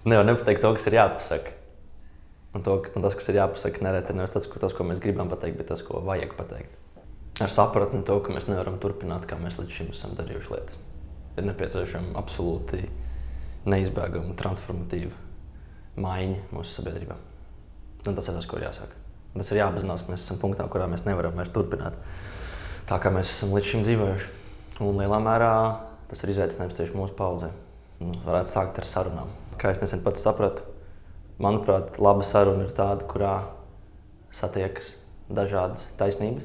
Nevar nepateikt to, kas ir jāpasaka. Un tas, kas ir jāpasaka, nereti nevis tas, ko mēs gribam pateikt, bet tas, ko vajag pateikt. Ar sapratni to, ka mēs nevaram turpināt, kā mēs līdz šim esam darījuši lietas. Ir nepieciešama absolūti neizbēgama, transformatīva maiņa mūsu sabiedrībā. Un tas ir tas, ko ir jāsaka. Tas ir jāapzinās, ka mēs esam punktā, kurā mēs nevaram vairs turpināt tā, kā mēs esam līdz šim dzīvojuši. Un lielā mērā tas ir izaicinājums tieši mūsu paudzē. Varētu sākt ar sarunām. Kā es nesen pats sapratu, manuprāt, laba saruna ir tāda, kurā satiekas dažādas taisnības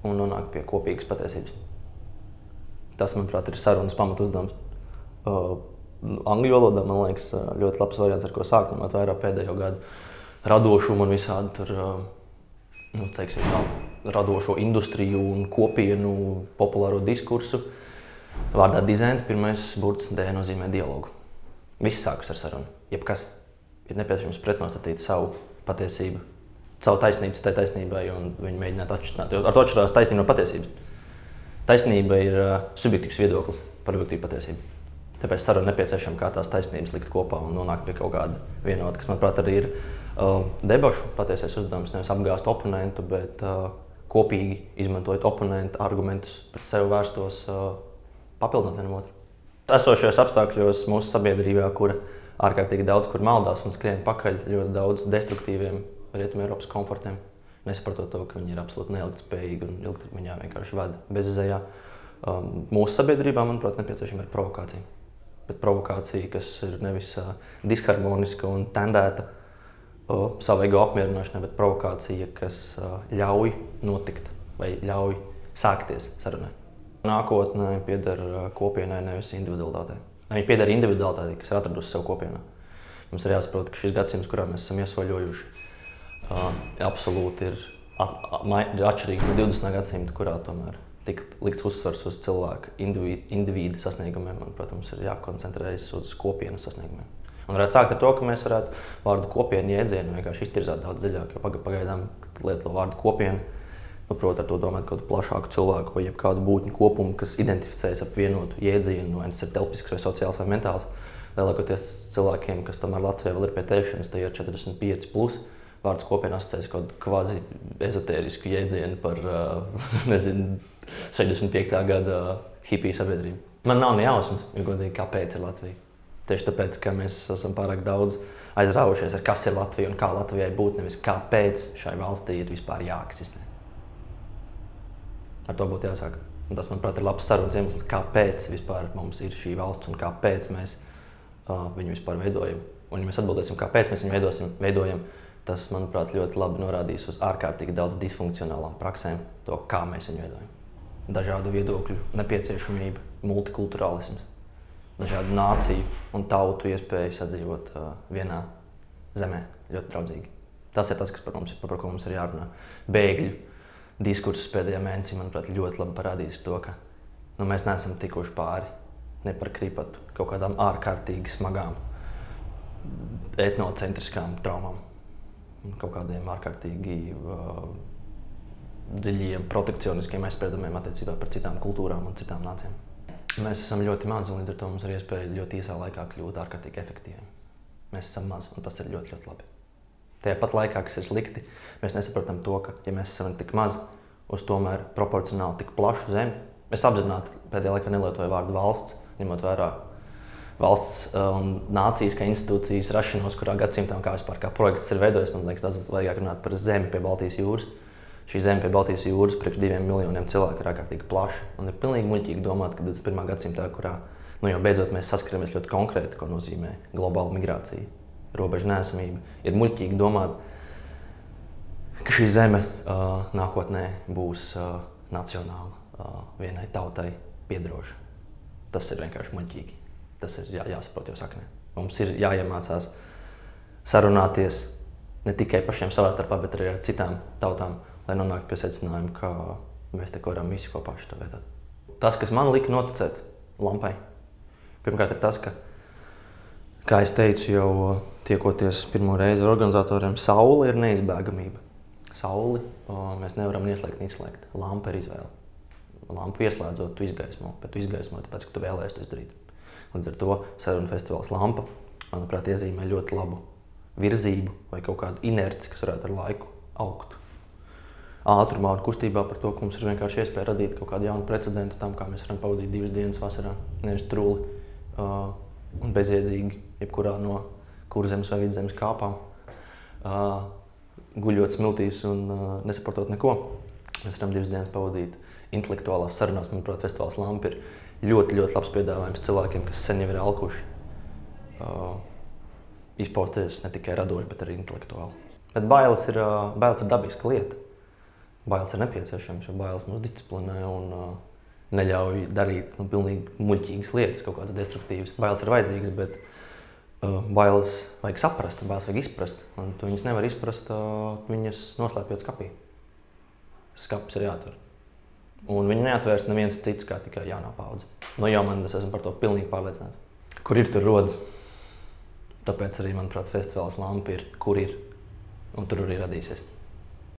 un nonāk pie kopīgas patiesības. Tas, manuprāt, ir sarunas pamatuzdevums. Angļu valodā, man liekas, ļoti labs variants, ar ko sākt, ņemot vērā pēdējo gadu radošumu un visādi tur, radošo industriju un kopienu, populāro diskursu. Vārdā dizains pirmais burts D nozīmē dialogu. Viss sākas ar sarunu. Jebkas ir nepieciešams pretnostatīt savu patiesību, savu taisnību citai taisnībai un viņu mēģināt atšķirt. Ar to atšķirās taisnība no patiesības. Taisnība ir subjektīvs viedoklis par objektīvu patiesību. Tāpēc saruna nepieciešama kā tās taisnības likt kopā un nonākt pie kaut kāda vienota, kas, manuprāt, arī ir debašu patiesais uzdevums, nevis apgāzt oponentu, bet kopīgi izmantojot oponentu argumentus pret sevi vērstos papildināt vienam otru. Esošajos apstākļos mūsu sabiedrībā, kura ārkārtīgi daudz kur maldās un skrien pakaļ ļoti daudz destruktīviem Rietumē Eiropas komfortiem, nesaprotot to, ka viņi ir absolūti neilgtspējīgi un ilgtermiņā vienkārši vada bezizejā. Mūsu sabiedrībā, manuprāt, nepieciešama ir provokācija. Bet provokācija, kas ir nevis disharmoniska un tendēta savu ego apmierināšanai, bet provokācija, kas ļauj notikt vai ļauj sākties sarunai. Nākotnē pieder kopienai, nevis individualitātei. Viņa pieder individualitātei, kas ir atradusi sev kopienā. Mums ir jāsaprot, ka šis gadsimts, kurā mēs esam iesoļojuši, absolūti ir atšķirīgs no 20. gadsimta, kurā tomēr tika likts uzsvars uz cilvēku individu sasniegumiem, un, protams, ir jākoncentrējas uz kopienas sasniegumiem. Un varētu sākt ar to, ka mēs varētu vārdu kopienu jēdzienu vienkārši iztirzāt daudz dziļāk, jo pagaidām lieto vārdu kopienu, proti ar to domāt kaut kādu plašāku cilvēku vai kādu būtņu kopumu, kas identificējas ap vienotu jēdzienu, vai tas ir telpisks vai sociāls vai mentāls. Lielākoties cilvēkiem, kas tomēr Latvijā vēl ir pie teikšanas, tie ir 45+. Vārds kopiena asociējas kaut kādu kvazi ezotērisku jēdzienu par, 65. gada hipiju sabiedrību. Man nav ne jausmas, ja godīgi, kāpēc ir Latvija. Tieši tāpēc, ka mēs esam pārāk daudz aizrāvušies ar kas ir Latvija un kā Latvijai būt, nevis kāpēc šai valstī ir vispār jāeksistē. Ar to būtu jāsāk. Un tas, manuprāt, ir labs sarunas iemesls, kāpēc vispār mums ir šī valsts un kāpēc mēs viņu vispār veidojam. Un ja mēs atbildēsim, kāpēc mēs viņu veidojam, tas, manuprāt, ļoti labi norādīs uz ārkārtīgi daudz disfunkcionālām praksēm, to, kā mēs viņu veidojam. Dažādu viedokļu nepieciešamība, multikulturālisms, dažādu nāciju un tautu iespēju sadzīvot vienā zemē ļoti draudzīgi. Tas ir tas, par ko mums ir jārunā. Bēgļu diskursus pēdējā mēnesī, manuprāt, ļoti labi parādīs to, ka mēs neesam tikuši pāri ne par kripatu kaut kādām ārkārtīgi smagām etnocentriskām traumām. Kaut kādiem ārkārtīgi dziļiem protekcioniskiem aizspriedumiem attiecībā par citām kultūrām un citām nācijām. Mēs esam ļoti mazi, un līdz ar to mums ir iespēja ļoti īsā laikā kļūt ārkārtīgi efektīviem. Mēs esam mazi, un tas ir ļoti, ļoti labi. Tajā pat laikā, kas ir slikti, mēs nesaprotam to, ka, ja mēs esam tik mazi, uz tomēr proporcionāli tik plašu zemi, es apzināti pēdējā laikā nelietoju vārdu valsts, ņemot vērā valsts un nācijas kā institūcijas rašanos, kurā gadsimtā un kā projekts ir veidojis. Man liekas, tas vajag runāt par zemi pie Baltijas jūras. Šī zeme pie Baltijas jūras priekš 2 miljoniem cilvēku ir ārkārtīgi plaša. Un ir pilnīgi muļķīgi domāt, ka 21. gadsimtā, kurā jau beidzot mēs saskaramies ļoti konkrēti, ko nozīmē globāla migrācija, robežu neesamība, ir muļķīgi domāt, ka šī zeme nākotnē būs nacionāla, vienai tautai piederoša. Tas ir vienkārši muļķīgi. Tas ir jāsaprot jau saknē. Mums ir jāiemācās sarunāties ne tikai pašiem savā starpā, bet arī ar citām tautām, lai nonāktu pie secinājuma, ka mēs te varam visi kopā šo veidot. Tas, kas man lika noticēt lampai, pirmkārt ir tas, ka, kā es teicu jau tiekoties pirmo reizi ar organizatoriem, saule ir neizbēgamība. Sauli mēs nevaram ieslēgt un izslēgt. Lampa ir izvēle. Lampu ieslēdzot, tu izgaismo, bet tu izgaismo tāpēc, ka tu vēlējies to izdarīt. Līdz ar to sarunu festivāls Lampa manuprāt, iezīmē ļoti labu virzību vai kaut kādu inerci, kas varētu ar laiku augt. Ātrumā un kustībā par to, ka mums ir vienkārši iespēja radīt kaut kādu jaunu precedentu tam, kā mēs varam pavadīt 2 dienas vasarā, nevis trūli un bezjēdzīgi, jebkurā no Kurzemes vai Vidzemes kāpām, guļot smiltīs un nesaprotot neko. Mēs varam 2 dienas pavadīt intelektuālās sarunās. Manuprāt, festivāls Lampa ir ļoti, ļoti labs piedāvājums cilvēkiem, kas sen jau ir alkuši. Izpausties ne tikai radoši, bet arī intelektuāli. Bet bailes ir dabiska lieta. Bailes ir nepieciešams, jo bailes mūs disciplinē un neļauj darīt pilnīgi muļķīgas lietas, kaut kādas destruktīvas. Bailes ir vajadzīgas, bet bailes vajag saprast, bailes vajag izprast. Un tu viņas nevar izprast, viņas noslēpjot skapī. Skapis ir jāatver. Un viņu neatvērs neviens cits, kā tikai jaunā paudze. No jau man es esmu par to pilnīgi pārliecināts. Kur ir, tur rodas. Tāpēc arī, manuprāt, festivāls Lampa ir, kur ir. Un tur arī radīsies.